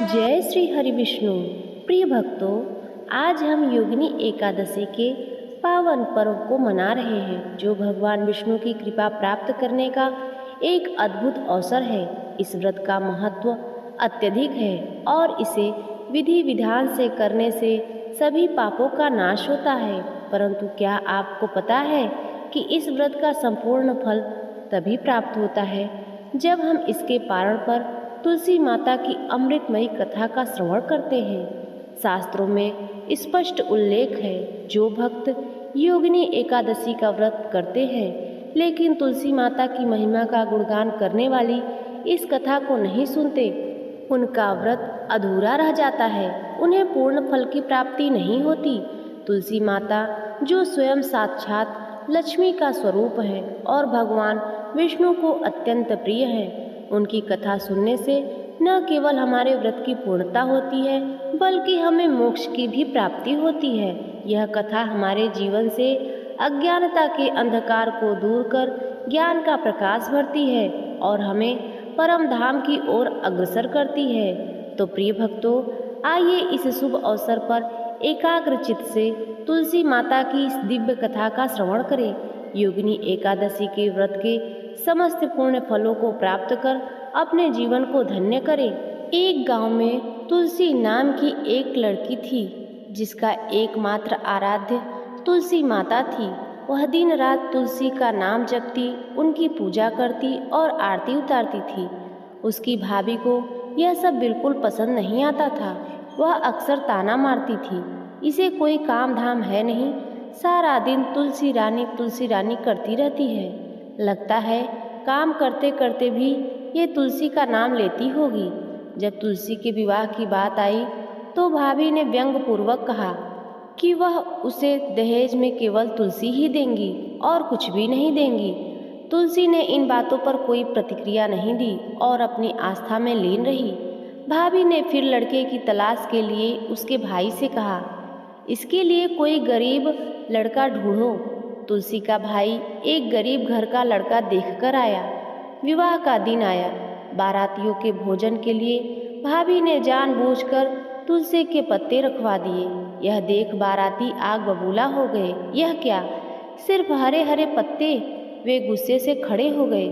जय श्री हरि विष्णु। प्रिय भक्तों, आज हम योगिनी एकादशी के पावन पर्व को मना रहे हैं, जो भगवान विष्णु की कृपा प्राप्त करने का एक अद्भुत अवसर है। इस व्रत का महत्व अत्यधिक है और इसे विधि विधान से करने से सभी पापों का नाश होता है। परंतु क्या आपको पता है कि इस व्रत का संपूर्ण फल तभी प्राप्त होता है जब हम इसके पारण पर तुलसी माता की अमृतमयी कथा का श्रवण करते हैं। शास्त्रों में स्पष्ट उल्लेख है, जो भक्त योगिनी एकादशी का व्रत करते हैं लेकिन तुलसी माता की महिमा का गुणगान करने वाली इस कथा को नहीं सुनते, उनका व्रत अधूरा रह जाता है, उन्हें पूर्ण फल की प्राप्ति नहीं होती। तुलसी माता, जो स्वयं साक्षात लक्ष्मी का स्वरूप है और भगवान विष्णु को अत्यंत प्रिय है, उनकी कथा सुनने से न केवल हमारे व्रत की पूर्णता होती है बल्कि हमें मोक्ष की भी प्राप्ति होती है। यह कथा हमारे जीवन से अज्ञानता के अंधकार को दूर कर ज्ञान का प्रकाश भरती है और हमें परम धाम की ओर अग्रसर करती है। तो प्रिय भक्तों, आइए इस शुभ अवसर पर एकाग्र चित्त से तुलसी माता की इस दिव्य कथा का श्रवण करें। योगिनी एकादशी के व्रत के समस्त पुण्य फलों को प्राप्त कर अपने जीवन को धन्य करें। एक गांव में तुलसी नाम की एक लड़की थी, जिसका एकमात्र आराध्य तुलसी माता थी। वह दिन रात तुलसी का नाम जपती, उनकी पूजा करती और आरती उतारती थी। उसकी भाभी को यह सब बिल्कुल पसंद नहीं आता था। वह अक्सर ताना मारती थी, इसे कोई काम धाम है नहीं, सारा दिन तुलसी रानी करती रहती है। लगता है काम करते करते भी ये तुलसी का नाम लेती होगी। जब तुलसी के विवाह की बात आई तो भाभी ने व्यंग पूर्वक कहा कि वह उसे दहेज में केवल तुलसी ही देंगी और कुछ भी नहीं देंगी। तुलसी ने इन बातों पर कोई प्रतिक्रिया नहीं दी और अपनी आस्था में लीन रही। भाभी ने फिर लड़के की तलाश के लिए उसके भाई से कहा, इसके लिए कोई गरीब लड़का ढूंढो। तुलसी का भाई एक गरीब घर का लड़का देखकर आया। विवाह का दिन आया। बारातियों के भोजन के लिए भाभी ने जानबूझकर तुलसी के पत्ते रखवा दिए। यह देख बाराती आग बबूला हो गए। यह क्या, सिर्फ हरे हरे पत्ते! वे गुस्से से खड़े हो गए।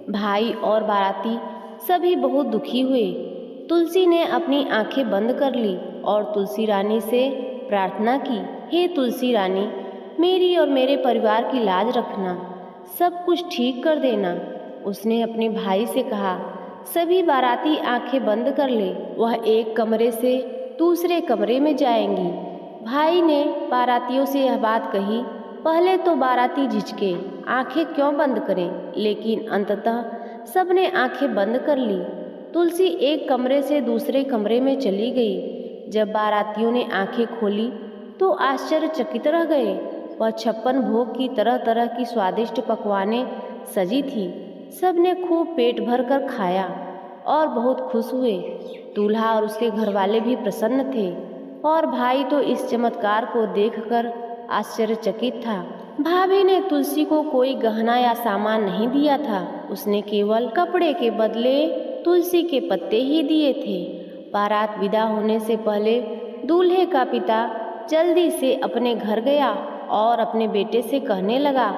भाई और बाराती सभी बहुत दुखी हुए। तुलसी ने अपनी आंखें बंद कर ली और तुलसी रानी से प्रार्थना की, हे तुलसी रानी, मेरी और मेरे परिवार की लाज रखना, सब कुछ ठीक कर देना। उसने अपने भाई से कहा, सभी बाराती आंखें बंद कर ले, वह एक कमरे से दूसरे कमरे में जाएंगी। भाई ने बारातियों से यह बात कही। पहले तो बाराती झिझके, आंखें क्यों बंद करें, लेकिन अंततः सबने आंखें बंद कर ली। तुलसी एक कमरे से दूसरे कमरे में चली गई। जब बारातियों ने आंखें खोली तो आश्चर्यचकित रह गए। वह 56 भोग की तरह तरह की स्वादिष्ट पकवानें सजी थी। सबने खूब पेट भर कर खाया और बहुत खुश हुए। दूल्हा और उसके घरवाले भी प्रसन्न थे और भाई तो इस चमत्कार को देखकर आश्चर्यचकित था। भाभी ने तुलसी को कोई गहना या सामान नहीं दिया था। उसने केवल कपड़े के बदले तुलसी के पत्ते ही दिए थे। बारात विदा होने से पहले दूल्हे का पिता जल्दी से अपने घर गया और अपने बेटे से कहने लगा,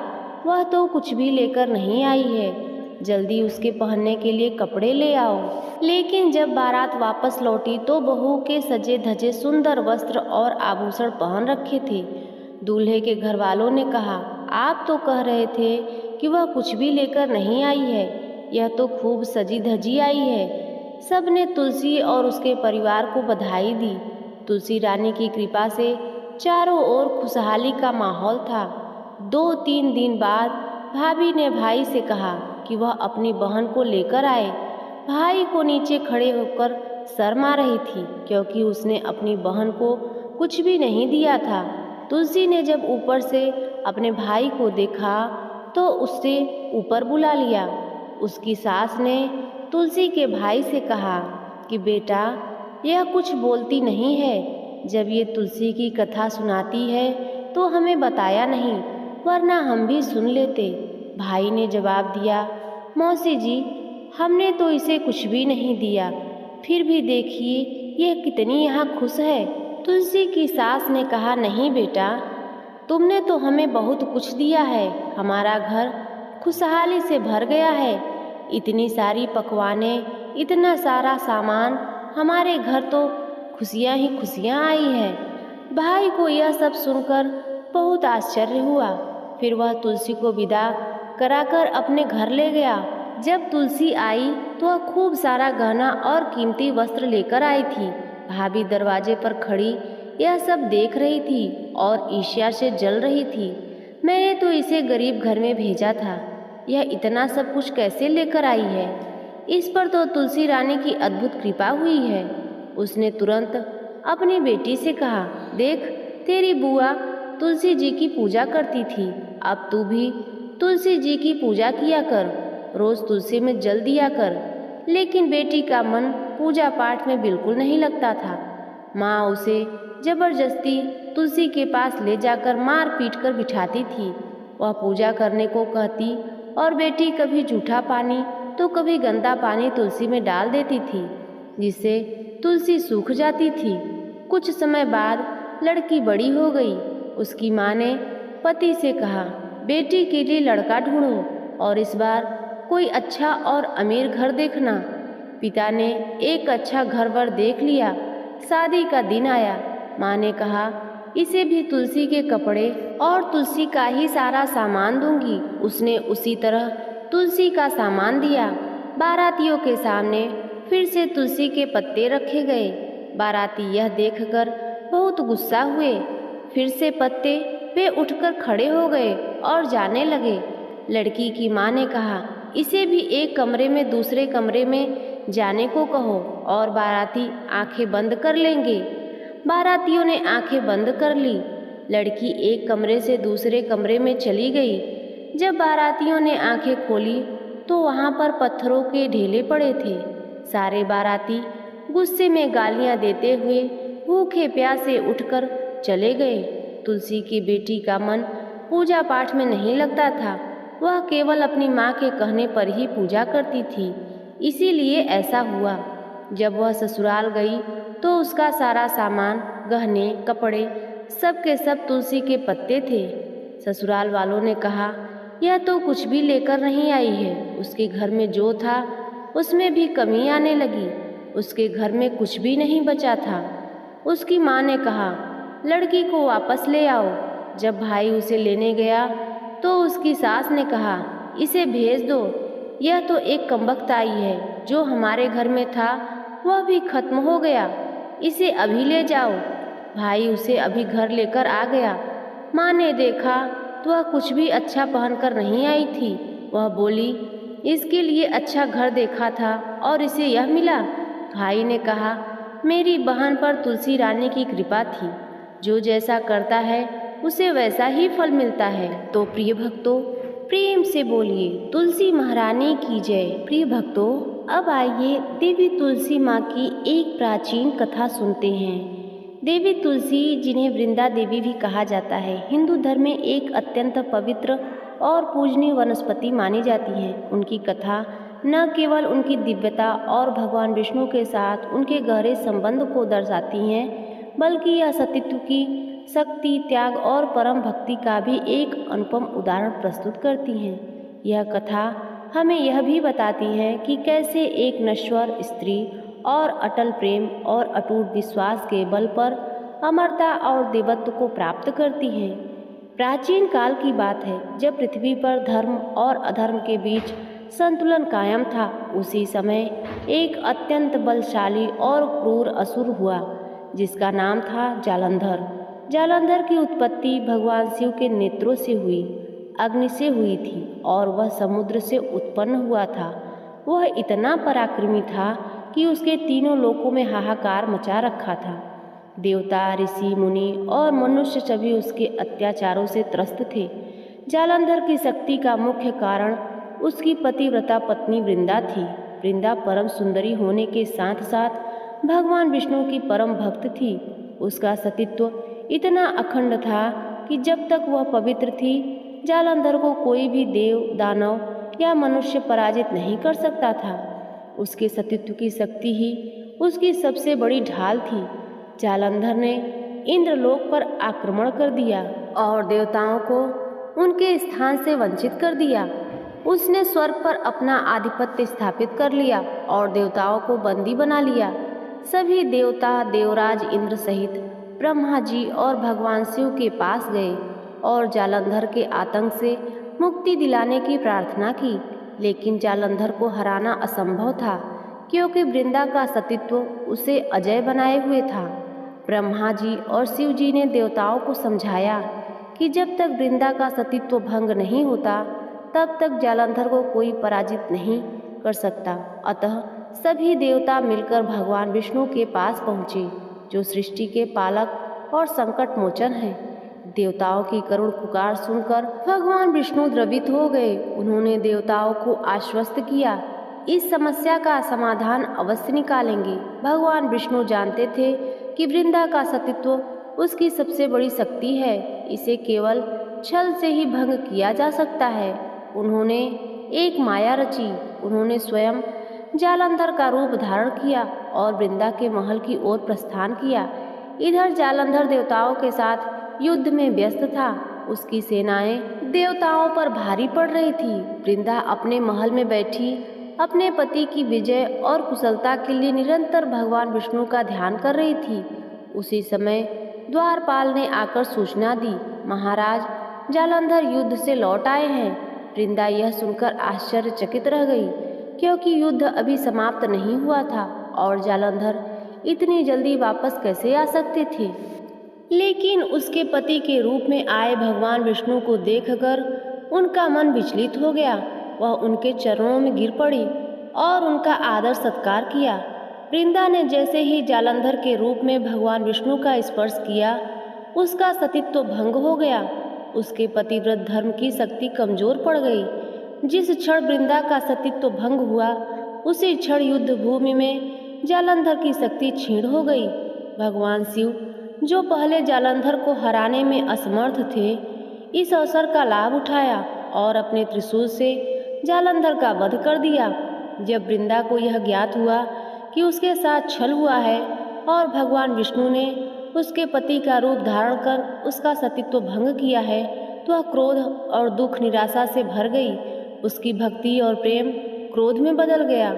वह तो कुछ भी लेकर नहीं आई है, जल्दी उसके पहनने के लिए कपड़े ले आओ। लेकिन जब बारात वापस लौटी तो बहू के सजे धजे सुंदर वस्त्र और आभूषण पहन रखे थे। दूल्हे के घर वालों ने कहा, आप तो कह रहे थे कि वह कुछ भी लेकर नहीं आई है, यह तो खूब सजी धजी आई है। सबने तुलसी और उसके परिवार को बधाई दी। तुलसी रानी की कृपा से चारों ओर खुशहाली का माहौल था। 2-3 दिन बाद भाभी ने भाई से कहा कि वह अपनी बहन को लेकर आए। भाई को नीचे खड़े होकर शर्मा रही थी, क्योंकि उसने अपनी बहन को कुछ भी नहीं दिया था। तुलसी ने जब ऊपर से अपने भाई को देखा तो उससे ऊपर बुला लिया। उसकी सास ने तुलसी के भाई से कहा कि बेटा, यह कुछ बोलती नहीं है, जब ये तुलसी की कथा सुनाती है तो हमें बताया नहीं, वरना हम भी सुन लेते। भाई ने जवाब दिया, मौसी जी, हमने तो इसे कुछ भी नहीं दिया, फिर भी देखिए यह कितनी यहाँ खुश है। तुलसी की सास ने कहा, नहीं बेटा, तुमने तो हमें बहुत कुछ दिया है। हमारा घर खुशहाली से भर गया है। इतनी सारी पकवानें, इतना सारा सामान, हमारे घर तो खुशियाँ ही खुशियाँ आई है। भाई को यह सब सुनकर बहुत आश्चर्य हुआ। फिर वह तुलसी को विदा कराकर अपने घर ले गया। जब तुलसी आई तो वह खूब सारा गहना और कीमती वस्त्र लेकर आई थी। भाभी दरवाजे पर खड़ी यह सब देख रही थी और ईर्ष्या से जल रही थी। मैंने तो इसे गरीब घर में भेजा था, यह इतना सब कुछ कैसे लेकर आई है? इस पर तो तुलसी रानी की अद्भुत कृपा हुई है। उसने तुरंत अपनी बेटी से कहा, देख, तेरी बुआ तुलसी जी की पूजा करती थी, अब तू भी तुलसी जी की पूजा किया कर, रोज तुलसी में जल दिया कर। लेकिन बेटी का मन पूजा पाठ में बिल्कुल नहीं लगता था। माँ उसे जबरदस्ती तुलसी के पास ले जाकर मार पीट कर बिठाती थी। वह पूजा करने को कहती और बेटी कभी जूठा पानी तो कभी गंदा पानी तुलसी में डाल देती थी, जिससे तुलसी सूख जाती थी। कुछ समय बाद लड़की बड़ी हो गई। उसकी माँ ने पति से कहा, बेटी के लिए लड़का ढूंढो और इस बार कोई अच्छा और अमीर घर देखना। पिता ने एक अच्छा घर-वर देख लिया। शादी का दिन आया। माँ ने कहा, इसे भी तुलसी के कपड़े और तुलसी का ही सारा सामान दूंगी। उसने उसी तरह तुलसी का सामान दिया। बारातियों के सामने फिर से तुलसी के पत्ते रखे गए। बाराती यह देखकर बहुत गुस्सा हुए। फिर से पत्ते वे उठकर खड़े हो गए और जाने लगे। लड़की की माँ ने कहा, इसे भी एक कमरे में दूसरे कमरे में जाने को कहो और बाराती आंखें बंद कर लेंगे। बारातियों ने आंखें बंद कर ली। लड़की एक कमरे से दूसरे कमरे में चली गई। जब बारातियों ने आंखें खोली तो वहाँ पर पत्थरों के ढेले पड़े थे। सारे बाराती गुस्से में गालियाँ देते हुए भूखे प्यासे उठकर चले गए। तुलसी की बेटी का मन पूजा पाठ में नहीं लगता था। वह केवल अपनी माँ के कहने पर ही पूजा करती थी। इसीलिए ऐसा हुआ। जब वह ससुराल गई तो उसका सारा सामान, गहने, कपड़े, सब के सब तुलसी के पत्ते थे। ससुराल वालों ने कहा, यह तो कुछ भी लेकर नहीं आई है। उसके घर में जो था उसमें भी कमी आने लगी। उसके घर में कुछ भी नहीं बचा था। उसकी माँ ने कहा, लड़की को वापस ले आओ। जब भाई उसे लेने गया तो उसकी सास ने कहा, इसे भेज दो, यह तो एक कमबख्त आई है। जो हमारे घर में था वह भी खत्म हो गया, इसे अभी ले जाओ। भाई उसे अभी घर लेकर आ गया। माँ ने देखा तो वह कुछ भी अच्छा पहनकर नहीं आई थी। वह बोली, इसके लिए अच्छा घर देखा था और इसे यह मिला। भाई ने कहा, मेरी बहन पर तुलसी रानी की कृपा थी। जो जैसा करता है उसे वैसा ही फल मिलता है। तो प्रिय भक्तों, प्रेम से बोलिए तुलसी महारानी की जय। प्रिय भक्तों, अब आइए देवी तुलसी माँ की एक प्राचीन कथा सुनते हैं। देवी तुलसी, जिन्हें वृंदा देवी भी कहा जाता है, हिंदू धर्म में एक अत्यंत पवित्र और पूजनीय वनस्पति मानी जाती हैं। उनकी कथा न केवल उनकी दिव्यता और भगवान विष्णु के साथ उनके गहरे संबंध को दर्शाती हैं, बल्कि यह सतीत्व की शक्ति, त्याग और परम भक्ति का भी एक अनुपम उदाहरण प्रस्तुत करती हैं। यह कथा हमें यह भी बताती है कि कैसे एक नश्वर स्त्री और अटल प्रेम और अटूट विश्वास के बल पर अमरता और देवत्व को प्राप्त करती है। प्राचीन काल की बात है, जब पृथ्वी पर धर्म और अधर्म के बीच संतुलन कायम था। उसी समय एक अत्यंत बलशाली और क्रूर असुर हुआ, जिसका नाम था जालंधर। जालंधर की उत्पत्ति भगवान शिव के नेत्रों से हुई, अग्नि से हुई थी और वह समुद्र से उत्पन्न हुआ था। वह इतना पराक्रमी था कि उसके तीनों लोकों में हाहाकार मचा रखा था। देवता, ऋषि, मुनि और मनुष्य सभी उसके अत्याचारों से त्रस्त थे। जालंधर की शक्ति का मुख्य कारण उसकी पतिव्रता पत्नी वृंदा थी। वृंदा परम सुंदरी होने के साथ साथ भगवान विष्णु की परम भक्त थी। उसका सतीत्व इतना अखंड था कि जब तक वह पवित्र थी, जालंधर को कोई भी देव, दानव या मनुष्य पराजित नहीं कर सकता था। उसके सतीत्व की शक्ति ही उसकी सबसे बड़ी ढाल थी। जालंधर ने इंद्रलोक पर आक्रमण कर दिया और देवताओं को उनके स्थान से वंचित कर दिया। उसने स्वर्ग पर अपना आधिपत्य स्थापित कर लिया और देवताओं को बंदी बना लिया। सभी देवता देवराज इंद्र सहित ब्रह्मा जी और भगवान शिव के पास गए और जालंधर के आतंक से मुक्ति दिलाने की प्रार्थना की, लेकिन जालंधर को हराना असंभव था क्योंकि वृंदा का सतीत्व उसे अजय बनाए हुए था। ब्रह्मा जी और शिव जी ने देवताओं को समझाया कि जब तक वृंदा का सतीत्व भंग नहीं होता तब तक जालंधर को कोई पराजित नहीं कर सकता। अतः सभी देवता मिलकर भगवान विष्णु के पास पहुँचे, जो सृष्टि के पालक और संकट मोचन हैं। देवताओं की करुण पुकार सुनकर भगवान विष्णु द्रवित हो गए। उन्होंने देवताओं को आश्वस्त किया, इस समस्या का समाधान अवश्य निकालेंगे। भगवान विष्णु जानते थे कि वृंदा का सतीत्व उसकी सबसे बड़ी शक्ति है, इसे केवल छल से ही भंग किया जा सकता है। उन्होंने एक माया रची। उन्होंने स्वयं जालंधर का रूप धारण किया और वृंदा के महल की ओर प्रस्थान किया। इधर जालंधर देवताओं के साथ युद्ध में व्यस्त था। उसकी सेनाएं देवताओं पर भारी पड़ रही थी। वृंदा अपने महल में बैठी अपने पति की विजय और कुशलता के लिए निरंतर भगवान विष्णु का ध्यान कर रही थी। उसी समय द्वारपाल ने आकर सूचना दी, महाराज जालंधर युद्ध से लौट आए हैं। वृंदा यह सुनकर आश्चर्यचकित रह गई, क्योंकि युद्ध अभी समाप्त नहीं हुआ था और जालंधर इतनी जल्दी वापस कैसे आ सकते थे। लेकिन उसके पति के रूप में आए भगवान विष्णु को देखकर उनका मन विचलित हो गया। वह उनके चरणों में गिर पड़ी और उनका आदर सत्कार किया। वृंदा ने जैसे ही जालंधर के रूप में भगवान विष्णु का स्पर्श किया, उसका सतीत्व भंग हो गया। उसके पतिव्रत धर्म की शक्ति कमजोर पड़ गई। जिस क्षण वृंदा का सतीत्व भंग हुआ, उसी क्षण युद्ध भूमि में जालंधर की शक्ति क्षीण हो गई। भगवान शिव, जो पहले जालंधर को हराने में असमर्थ थे, इस अवसर का लाभ उठाया और अपने त्रिशूल से जालंधर का वध कर दिया। जब वृंदा को यह ज्ञात हुआ कि उसके साथ छल हुआ है और भगवान विष्णु ने उसके पति का रूप धारण कर उसका सतीत्व भंग किया है, तो वह क्रोध और दुख निराशा से भर गई। उसकी भक्ति और प्रेम क्रोध में बदल गया।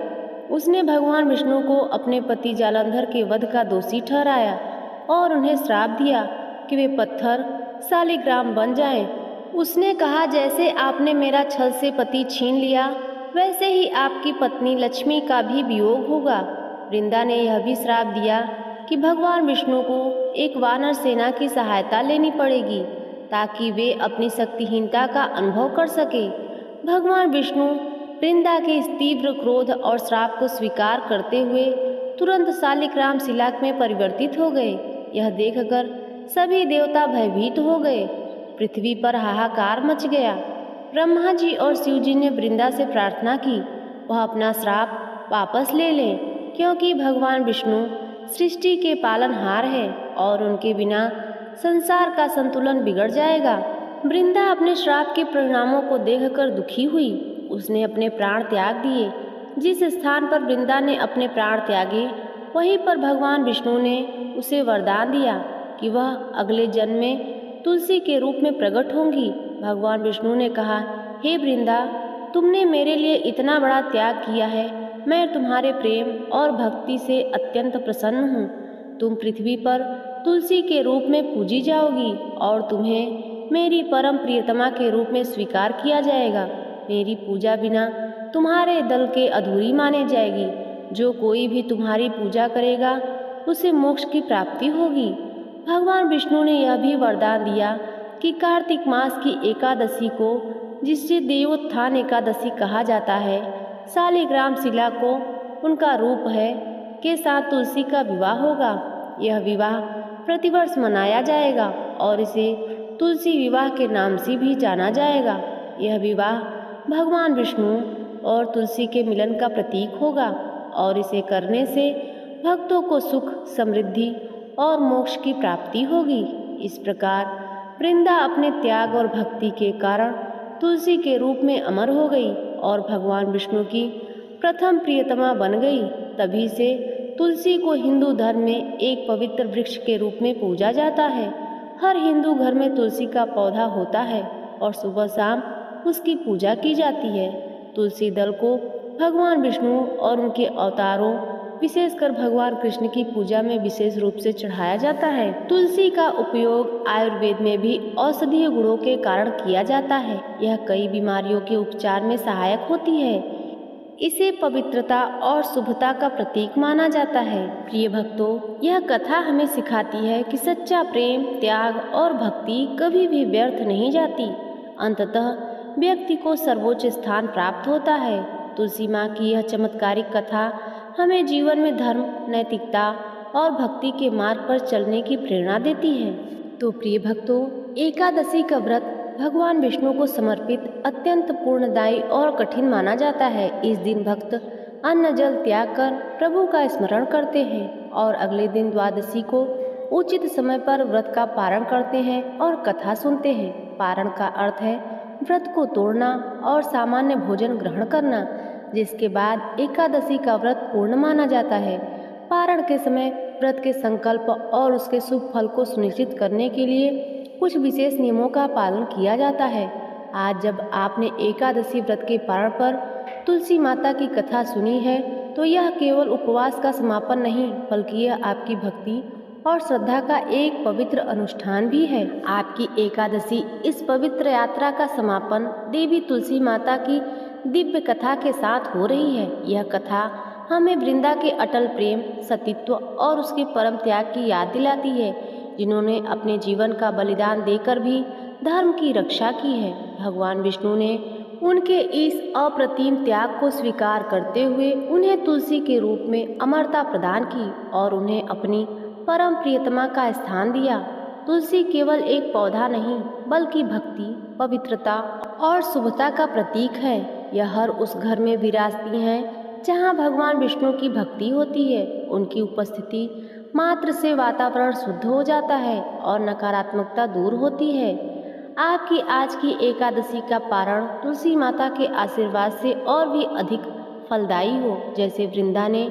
उसने भगवान विष्णु को अपने पति जालंधर के वध का दोषी ठहराया और उन्हें श्राप दिया कि वे पत्थर शालिग्राम बन जाएं। उसने कहा, जैसे आपने मेरा छल से पति छीन लिया, वैसे ही आपकी पत्नी लक्ष्मी का भी वियोग होगा। वृंदा ने यह भी श्राप दिया कि भगवान विष्णु को एक वानर सेना की सहायता लेनी पड़ेगी ताकि वे अपनी शक्तिहीनता का अनुभव कर सके। भगवान विष्णु वृंदा के इस तीव्र क्रोध और श्राप को स्वीकार करते हुए तुरंत शालिग्राम शिला में परिवर्तित हो गए। यह देखकर सभी देवता भयभीत हो गए। पृथ्वी पर हाहाकार मच गया। ब्रह्मा जी और शिव जी ने वृंदा से प्रार्थना की, वह अपना श्राप वापस ले लें, क्योंकि भगवान विष्णु सृष्टि के पालनहार है और उनके बिना संसार का संतुलन बिगड़ जाएगा। वृंदा अपने श्राप के परिणामों को देखकर दुखी हुई। उसने अपने प्राण त्याग दिए। जिस स्थान पर वृंदा ने अपने प्राण त्यागे, वहीं पर भगवान विष्णु ने उसे वरदान दिया कि वह अगले जन्म में तुलसी के रूप में प्रकट होंगी। भगवान विष्णु ने कहा, हे वृंदा, तुमने मेरे लिए इतना बड़ा त्याग किया है। मैं तुम्हारे प्रेम और भक्ति से अत्यंत प्रसन्न हूँ। तुम पृथ्वी पर तुलसी के रूप में पूजी जाओगी और तुम्हें मेरी परम प्रियतमा के रूप में स्वीकार किया जाएगा। मेरी पूजा बिना तुम्हारे दल के अधूरी माने जाएगी। जो कोई भी तुम्हारी पूजा करेगा उसे मोक्ष की प्राप्ति होगी। भगवान विष्णु ने यह भी वरदान दिया कि कार्तिक मास की एकादशी को, जिसे देवोत्थान एकादशी कहा जाता है, शालिग्राम शिला को उनका रूप है के साथ तुलसी का विवाह होगा। यह विवाह प्रतिवर्ष मनाया जाएगा और इसे तुलसी विवाह के नाम से भी जाना जाएगा। यह विवाह भगवान विष्णु और तुलसी के मिलन का प्रतीक होगा और इसे करने से भक्तों को सुख, समृद्धि और मोक्ष की प्राप्ति होगी। इस प्रकार वृंदा अपने त्याग और भक्ति के कारण तुलसी के रूप में अमर हो गई और भगवान विष्णु की प्रथम प्रियतमा बन गई। तभी से तुलसी को हिंदू धर्म में एक पवित्र वृक्ष के रूप में पूजा जाता है। हर हिंदू घर में तुलसी का पौधा होता है और सुबह शाम उसकी पूजा की जाती है। तुलसी दल को भगवान विष्णु और उनके अवतारों, विशेषकर भगवान कृष्ण की पूजा में विशेष रूप से चढ़ाया जाता है। तुलसी का उपयोग आयुर्वेद में भी औषधीय गुणों के कारण किया जाता है। यह कई बीमारियों के उपचार में सहायक होती है। इसे पवित्रता और शुभता का प्रतीक माना जाता है। प्रिय भक्तों, यह कथा हमें सिखाती है कि सच्चा प्रेम, त्याग और भक्ति कभी भी व्यर्थ नहीं जाती। अंततः व्यक्ति को सर्वोच्च स्थान प्राप्त होता है। तुलसी माँ की यह चमत्कारिक कथा हमें जीवन में धर्म, नैतिकता और भक्ति के मार्ग पर चलने की प्रेरणा देती है। तो प्रिय भक्तों, एकादशी का व्रत भगवान विष्णु को समर्पित अत्यंत पूर्णदायी और कठिन माना जाता है। इस दिन भक्त अन्न जल त्याग कर प्रभु का स्मरण करते हैं और अगले दिन द्वादशी को उचित समय पर व्रत का पारण करते हैं और कथा सुनते हैं। पारण का अर्थ है व्रत को तोड़ना और सामान्य भोजन ग्रहण करना, जिसके बाद एकादशी का व्रत पूर्ण माना जाता है। पारण के समय व्रत के संकल्प और उसके शुभ फल को सुनिश्चित करने के लिए कुछ विशेष नियमों का पालन किया जाता है। आज जब आपने एकादशी व्रत के पारण पर तुलसी माता की कथा सुनी है, तो यह केवल उपवास का समापन नहीं, बल्कि यह आपकी भक्ति और श्रद्धा का एक पवित्र अनुष्ठान भी है। आपकी एकादशी इस पवित्र यात्रा का समापन देवी तुलसी माता की दिव्य कथा के साथ हो रही है। यह कथा हमें वृंदा के अटल प्रेम, सतीत्व और उसके परम त्याग की याद दिलाती है, जिन्होंने अपने जीवन का बलिदान देकर भी धर्म की रक्षा की है। भगवान विष्णु ने उनके इस अप्रतिम त्याग को स्वीकार करते हुए उन्हें तुलसी के रूप में अमरता प्रदान की और उन्हें अपनी परम प्रियतमा का स्थान दिया। तुलसी केवल एक पौधा नहीं, बल्कि भक्ति, पवित्रता और शुभता का प्रतीक है। यह हर उस घर में विराजती हैं जहाँ भगवान विष्णु की भक्ति होती है। उनकी उपस्थिति मात्र से वातावरण शुद्ध हो जाता है और नकारात्मकता दूर होती है। आपकी आज की एकादशी का पारण तुलसी माता के आशीर्वाद से और भी अधिक फलदायी हो। जैसे वृंदा ने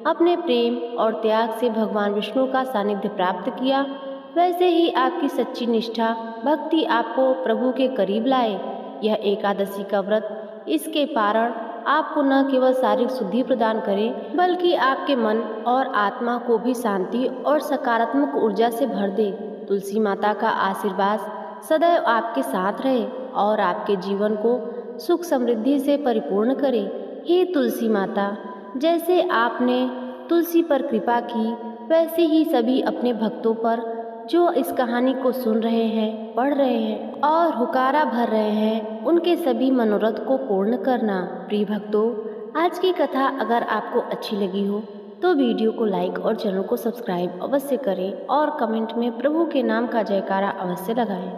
अपने प्रेम और त्याग से भगवान विष्णु का सानिध्य प्राप्त किया, वैसे ही आपकी सच्ची निष्ठा, भक्ति आपको प्रभु के करीब लाए। यह एकादशी का व्रत, इसके पारण आपको न केवल शारीरिक शुद्धि प्रदान करे, बल्कि आपके मन और आत्मा को भी शांति और सकारात्मक ऊर्जा से भर दे। तुलसी माता का आशीर्वाद सदैव आपके साथ रहे और आपके जीवन को सुख समृद्धि से परिपूर्ण करे। हे तुलसी माता, जैसे आपने तुलसी पर कृपा की, वैसे ही सभी अपने भक्तों पर जो इस कहानी को सुन रहे हैं, पढ़ रहे हैं और हुकारा भर रहे हैं, उनके सभी मनोरथ को पूर्ण करना। प्रिय भक्तों, आज की कथा अगर आपको अच्छी लगी हो तो वीडियो को लाइक और चैनल को सब्सक्राइब अवश्य करें और कमेंट में प्रभु के नाम का जयकारा अवश्य लगाएं।